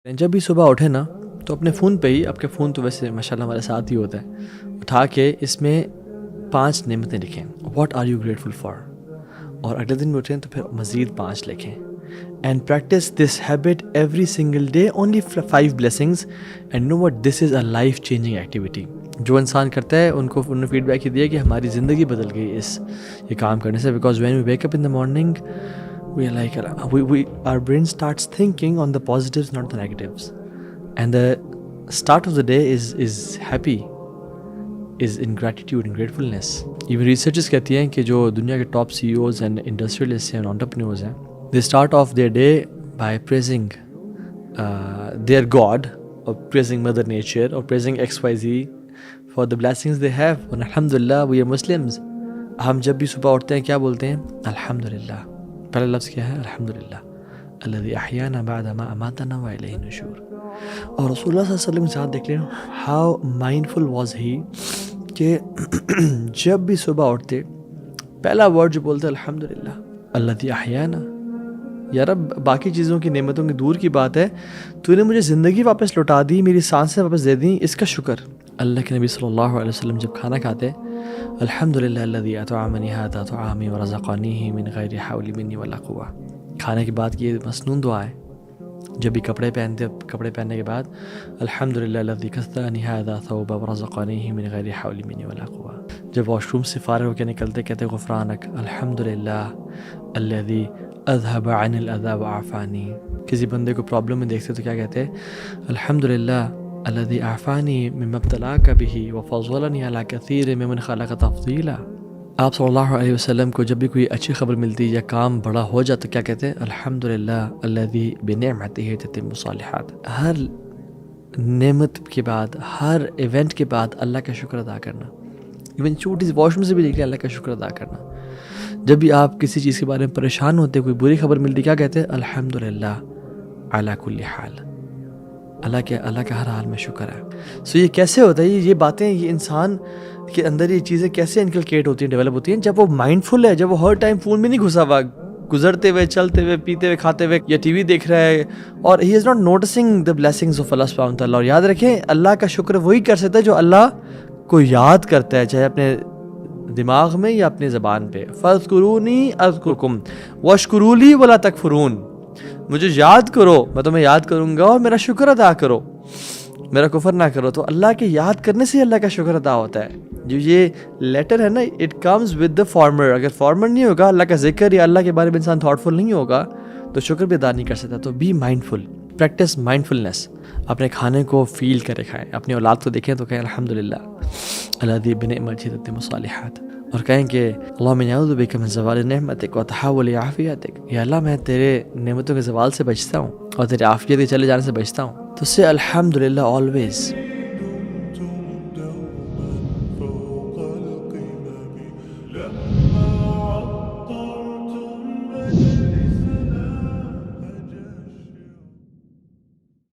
जब भी सुबह उठे ना तो अपने फ़ोन पे ही, आपके फ़ोन तो वैसे माशाल्लाह हमारे साथ ही होता है, उठा के इसमें 5 नेमतें लिखें, what are you grateful for, और अगले दिन भी उठें तो फिर मज़ीद 5 लिखें, and practice this habit every single day, only 5 blessings, and know what, this is a life changing activity. जो इंसान करता है उनको उन्होंने फीडबैक ही दिया कि हमारी ज़िंदगी बदल गई ये काम करने से, because when we wake up in the morning we are like our brain starts thinking on the positives, not the negatives, and the start of the day is happy, is in gratitude and gratefulness. Even researchers कहती हैं कि जो दुनिया के top CEOs and industrialists and entrepreneurs हैं, they start off their day by praising their God, or praising Mother Nature, or praising XYZ for the blessings they have. And alhamdulillah, we are Muslims. हम जब भी सुबह उठते हैं क्या बोलते हैं? अल्हम्दुलिल्लाह. पहला लफ्ज़ क्या है? अल्हम्दुलिल्लाह अल्लज़ी अहयाना बअदा मा अमातना व इलैहि नुशूर. और रसूलुल्लाह सल्लल्लाहु अलैहि वसल्लम के साथ देख लें हाउ माइंडफुल वाज ही, कि जब भी सुबह उठते पहला वर्ड जो बोलते अल्हम्दुलिल्लाह अल्लज़ी अहयाना. या रब, बाकी चीज़ों की नेमतों की दूर की बात है, तूने मुझे ज़िंदगी वापस लौटा दी, मेरी सांसें वापस दे दी, इसका शुक्र. अल्लाह के नबी सल्लल्लाहु अलैहि वसल्लम जब खाना खाते, अल्हम्दुलिल्लाह अल्लज़ी अतअमनी हाज़ा तअमी व रज़क़नीही मिन गैरि हौली मिन्नी वला क़ुव्वा. खाने के बाद की ये मसनून दुआ है. जब भी कपड़े पहनने के बाद अल्हम्दुलिल्लाह अल्लज़ी कस्सानी हाज़ा थौबा व रज़क़नीही मिन गैरि हौली मिन्नी वला क़ुव्वा. जब वॉशरूम से फ़ारिग़ होकर निकलते कहते गुफ़रानक अल्हम्दुलिल्लाह अल्लज़ी अज़हब अनिल अज़ा व आफ़ानी. किसी बंदे को प्रॉब्लम में देखते तो क्या कहते हैं? अल्हम्दुलिल्लाह अल्लज़ी आफ़ानी मिम्मा इब्तलाका बिही व फ़ज़्ज़लनी अला कसीर मिमन ख़लक़ तफ़ज़ीला. आप सल्लल्लाहु अलैहि वसल्लम को जब भी कोई अच्छी खबर मिलती या काम बड़ा हो जाता क्या कहते हैं? अल्हम्दुलिल्लाह अल्लज़ी बिनिअमतिही ततिम्मु सालिहात. हर नेमत के बाद, हर इवेंट के बाद अल्लाह का शुक्र अदा करना. इवन छोटी सी वॉशरूम से भी निकले अल्लाह का शुक्र अदा करना. जब भी आप किसी चीज़ के बारे में परेशान होते, कोई बुरी खबर मिलती, क्या कहते हैं? अल्हम्दुलिल्लाह अला कुल्ली हाल. अल्लाह के हर हाल में शुक्र है. सो ये कैसे होता है? ये बातें, ये इंसान के अंदर ये चीज़ें कैसे इनकलकेट होती हैं, डेवलप होती हैं? जब वो माइंडफुल है, जब वो हर टाइम फ़ोन में नहीं घुसा हुआ, गुजरते हुए, चलते हुए, पीते हुए, खाते हुए या टीवी देख रहा है, और he is not noticing the blessings of Allah सुब्हानहू व तआला. और याद रखें, अल्लाह का शुक्र वही कर सकता है जो अल्लाह को याद करता है, चाहे अपने दिमाग में या अपनी ज़बान पे. फ़ज़्कुरूनी अज़्कुरकुम वश्कुरूली वला तकफुरून. मुझे याद करो, मैं तुम्हें याद करूँगा, और मेरा शुक्र अदा करो, मेरा कुफर ना करो. तो अल्लाह के याद करने से अल्लाह का शुक्र अदा होता है. जो ये लेटर है ना, it comes with the former. अगर फॉर्मर नहीं होगा, अल्लाह का जिक्र या अल्लाह के बारे में इंसान थॉटफुल नहीं होगा, तो शुक्र भी अदा नहीं कर सकता. तो बी माइंडफुल, प्रैक्टिस माइंडफुलनेस. अपने खाने को फील करे खाएं, अपनी औलाद को देखें तो कहें अल्हम्दुलिल्लाह अल्लज़ी बिनिअमतिही ततिम्मु सालिहात. और कहें कि अल्लाहुम्मा इन्नी अऊज़ु बिका मिन ज़वालि निअमतिक व तहव्वुलि आफ़ियतिक. या अल्लाह, मैं तेरे नेमतों के ज़वाल से बचता हूँ और तेरे आफ़ियत के चले जाने से बचता हूँ. तो से अल्हम्दुलिल्लाह ऑलवेज़. دوما فوق القمم لا